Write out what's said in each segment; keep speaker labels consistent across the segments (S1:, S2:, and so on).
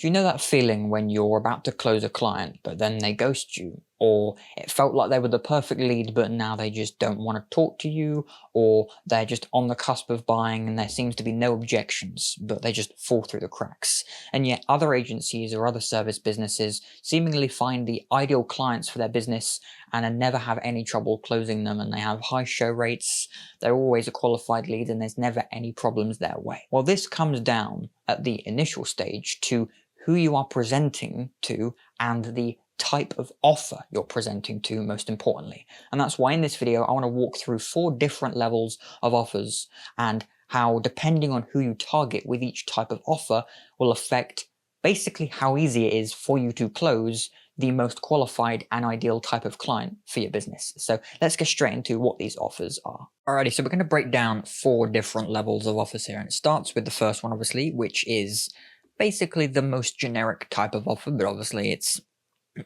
S1: Do you know that feeling when you're about to close a client, but then they ghost you? Or it felt like they were the perfect lead, but now they just don't want to talk to you, or they're just on the cusp of buying and there seems to be no objections, but they just fall through the cracks. And yet other agencies or other service businesses seemingly find the ideal clients for their business and never have any trouble closing them, and they have high show rates, they're always a qualified lead, and there's never any problems their way. Well, this comes down at the initial stage to who you are presenting to and the type of offer you're presenting to, most importantly. And that's why in this video I want to walk through 4 different levels of offers and how, depending on who you target with each type of offer, will affect basically how easy it is for you to close the most qualified and ideal type of client for your business. So let's get straight into what these offers are. Alrighty, so we're going to break down 4 different levels of offers here, and it starts with the first one, obviously, which is basically the most generic type of offer, but obviously it's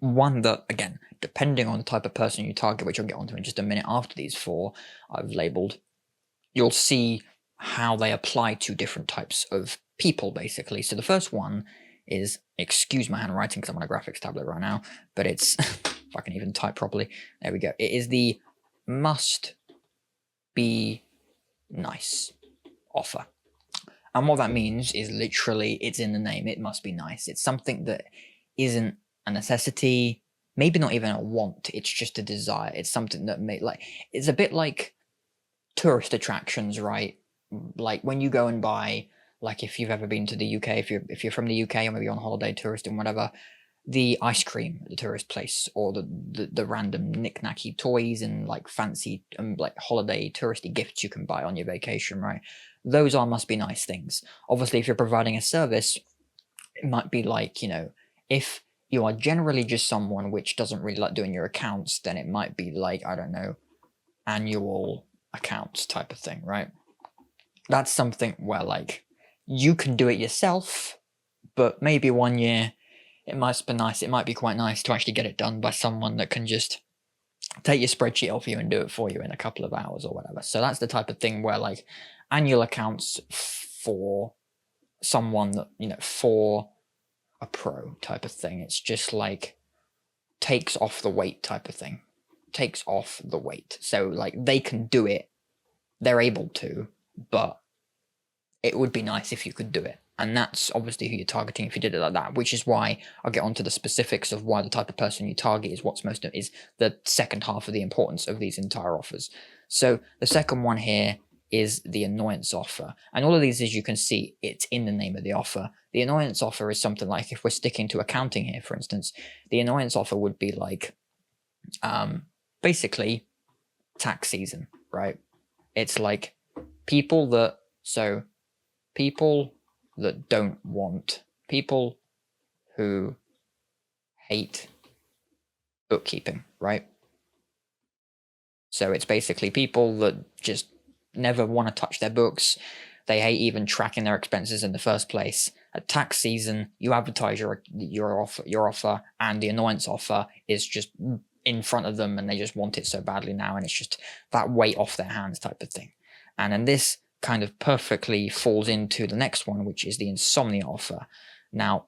S1: one that, again, depending on the type of person you target, which I'll get onto in just a minute after these 4 I've labeled, you'll see how they apply to different types of people, basically. So the first one is, excuse my handwriting because I'm on a graphics tablet right now, but it's, if I can even type properly, there we go. It is the must be nice offer. And what that means is literally, it's in the name, it must be nice. It's something that isn't a necessity, maybe not even a want, it's just a desire. It's something that it's a bit like tourist attractions, right? Like when you go and buy, like if you've ever been to the UK, if you're from the UK or maybe on holiday, tourist and whatever, the ice cream at the tourist place, or the random knick-knacky toys and like fancy like holiday touristy gifts you can buy on your vacation, right? Those must be nice things. Obviously, if you're providing a service, it might be like, you know, if you are generally just someone which doesn't really like doing your accounts, then it might be like, I don't know, annual accounts type of thing, right? That's something where like you can do it yourself, but maybe one year it might be nice. It might be quite nice to actually get it done by someone that can just take your spreadsheet off you and do it for you in a couple of hours or whatever. So that's the type of thing where like annual accounts for someone that, you know, for a pro type of thing. It's just like takes off the weight type of thing. Takes off the weight. So like they can do it. They're able to, but it would be nice if you could do it. And that's obviously who you're targeting if you did it like that, which is why I'll get onto the specifics of why the type of person you target is is the second half of the importance of these entire offers. So the second one here is the annoyance offer. And all of these, as you can see, it's in the name of the offer. The annoyance offer is something like, if we're sticking to accounting here, for instance, the annoyance offer would be like, basically tax season, right? It's like people that don't want, people who hate bookkeeping, right? So it's basically people that just never want to touch their books. They hate even tracking their expenses in the first place. At tax season, you advertise your offer, and the annoyance offer is just in front of them, and they just want it so badly now, and it's just that weight off their hands type of thing. And then this kind of perfectly falls into the next one, which is the insomnia offer. Now,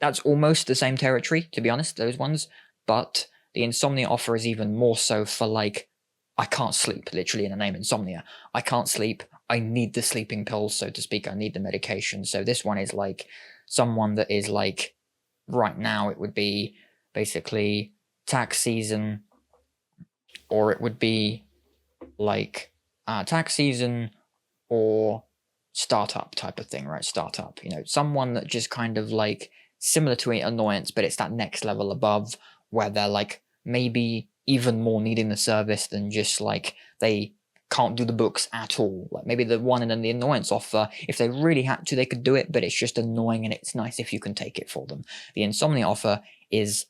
S1: that's almost the same territory, to be honest, those ones, but the insomnia offer is even more so for like, I can't sleep, literally in the name insomnia. I can't sleep. I need the sleeping pills, so to speak. I need the medication. So this one is like someone that is like, right now it would be basically tax season, or it would be like tax season or startup type of thing, right? Startup, you know, someone that just kind of like similar to an annoyance, but it's that next level above where they're like maybe even more needing the service than just like they can't do the books at all. Like maybe the one and then the annoyance offer, if they really had to, they could do it, but it's just annoying and it's nice if you can take it for them. The insomnia offer is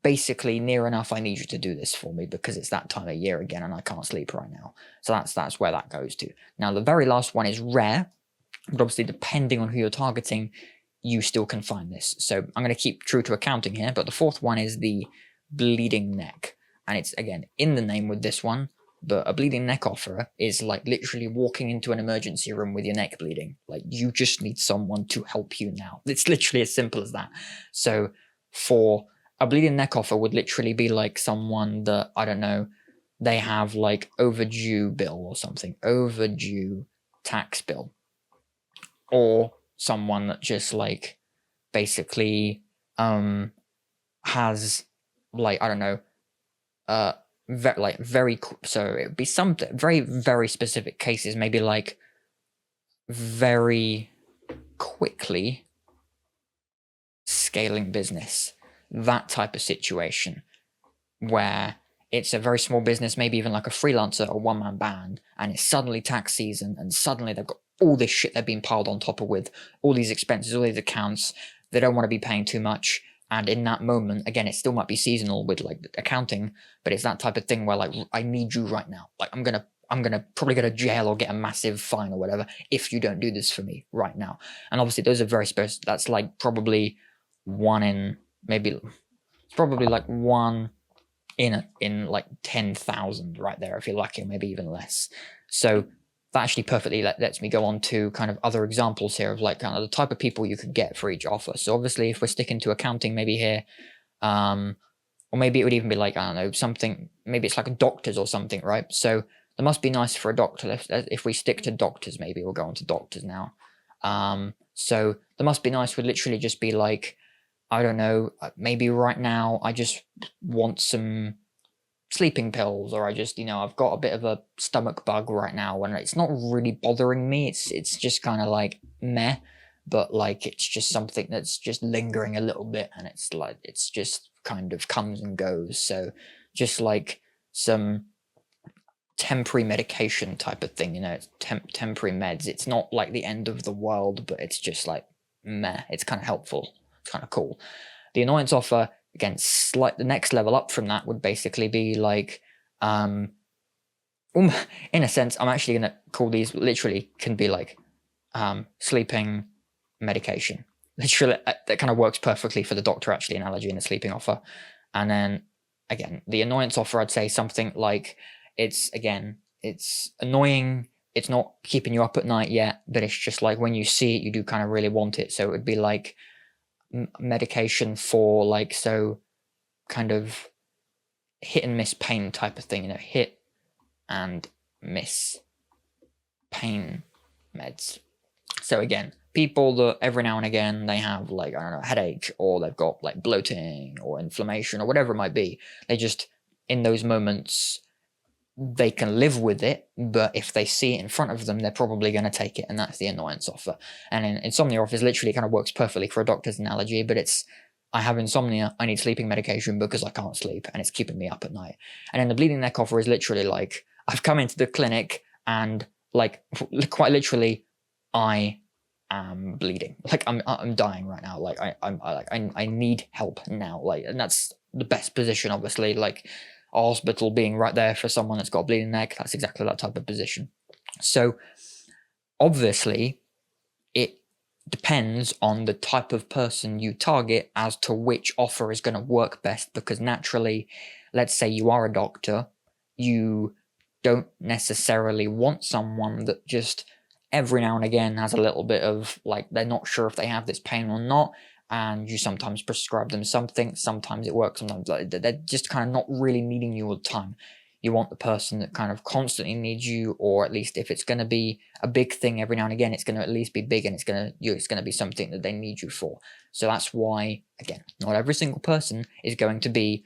S1: basically near enough, I need you to do this for me because it's that time of year again and I can't sleep right now. So that's where that goes to. Now the very last one is rare, but obviously depending on who you're targeting, you still can find this. So I'm going to keep true to accounting here, but the fourth one is the bleeding neck. And it's, again, in the name with this one, But a bleeding neck offer is like literally walking into an emergency room with your neck bleeding. Like, you just need someone to help you now. It's literally as simple as that. So for a bleeding neck offer would literally be like someone that, I don't know, they have like overdue bill or something, overdue tax bill, or someone that just like basically has like, I don't know, so it would be some very, very specific cases, maybe like very quickly scaling business, that type of situation where it's a very small business, maybe even like a freelancer or one-man band, and it's suddenly tax season, and suddenly they've got all this shit they're being piled on top of with all these expenses, all these accounts. They don't want to be paying too much. And in that moment, again, it still might be seasonal with like accounting, but it's that type of thing where like, I need you right now. Like, I'm gonna probably go to jail or get a massive fine or whatever if you don't do this for me right now. And obviously those are very special. That's like probably one in like 10,000 right there if you're lucky, maybe even less. So that actually perfectly lets me go on to kind of other examples here of like kind of the type of people you could get for each offer. So obviously if we're sticking to accounting maybe here, or maybe it would even be like, I don't know, something, maybe it's like a doctors or something, right? So that must be nice for a doctor. If we stick to doctors, maybe we'll go on to doctors now. So the must be nice would literally just be like, I don't know, maybe right now I just want some sleeping pills, or I just, I've got a bit of a stomach bug right now and it's not really bothering me. It's just kind of like meh, but like it's just something that's just lingering a little bit, and it's like it's just kind of comes and goes. So just like some temporary medication type of thing, it's temporary meds. It's not like the end of the world, but it's just like meh. It's kind of helpful. It's kind of cool. The annoyance offer, again, the next level up from that would basically be like, in a sense, I'm actually going to call these, literally can be like sleeping medication. Literally, that kind of works perfectly for the doctor actually analogy in the sleeping offer. And then again, the annoyance offer, I'd say something like, it's annoying. It's not keeping you up at night yet, but it's just like when you see it, you do kind of really want it. So it would be like medication for like, so kind of hit and miss pain type of thing, hit and miss pain meds. So again, people that every now and again they have like, I don't know, headache, or they've got like bloating or inflammation or whatever it might be. They just, in those moments, they can live with it, but if they see it in front of them, they're probably going to take it, and that's the annoyance offer. And in insomnia offers, literally kind of works perfectly for a doctor's analogy, but it's, I have insomnia, I need sleeping medication because I can't sleep, and it's keeping me up at night. And then the bleeding neck offer is literally like, I've come into the clinic and like quite literally, I am bleeding. Like I'm dying right now. Like I need help now. Like, and that's the best position, obviously. Like, a hospital being right there for someone that's got a bleeding neck, that's exactly that type of position. So obviously it depends on the type of person you target as to which offer is going to work best, because naturally, let's say you are a doctor, you don't necessarily want someone that just every now and again has a little bit of like, they're not sure if they have this pain or not, and you sometimes prescribe them something, sometimes it works, sometimes they're just kind of not really needing you all the time. You want the person that kind of constantly needs you, or at least if it's going to be a big thing every now and again, it's going to at least be big, and it's going to be something that they need you for. So that's why, again, not every single person is going to be,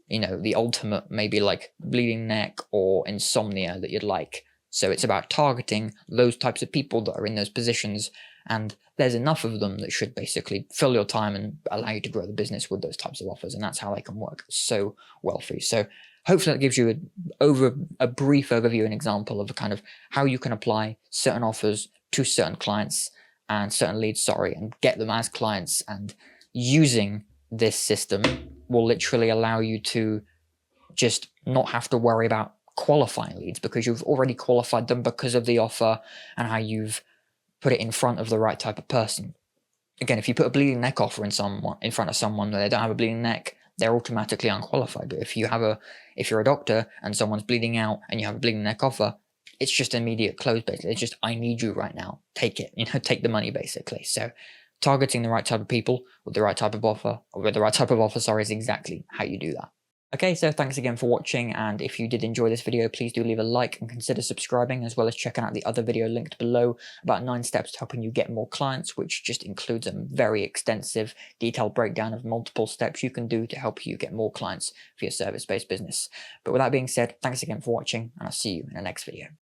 S1: the ultimate, maybe like bleeding neck or insomnia that you'd like. So it's about targeting those types of people that are in those positions, and there's enough of them that should basically fill your time and allow you to grow the business with those types of offers, and that's how they can work so well for you. So hopefully that gives you a brief overview, an example of a kind of how you can apply certain offers to certain clients and certain leads, and get them as clients. And using this system will literally allow you to just not have to worry about qualifying leads, because you've already qualified them because of the offer and how you've put it in front of the right type of person. Again, if you put a bleeding neck offer in front of someone where they don't have a bleeding neck, they're automatically unqualified. But if you're a doctor and someone's bleeding out and you have a bleeding neck offer, it's just immediate close basically. It's just, I need you right now. Take it, take the money basically. So targeting the right type of people with the right type of offer, is exactly how you do that. Okay, so thanks again for watching, and if you did enjoy this video, please do leave a like and consider subscribing, as well as checking out the other video linked below about 9 steps to helping you get more clients, which just includes a very extensive, detailed breakdown of multiple steps you can do to help you get more clients for your service-based business. But with that being said, thanks again for watching, and I'll see you in the next video.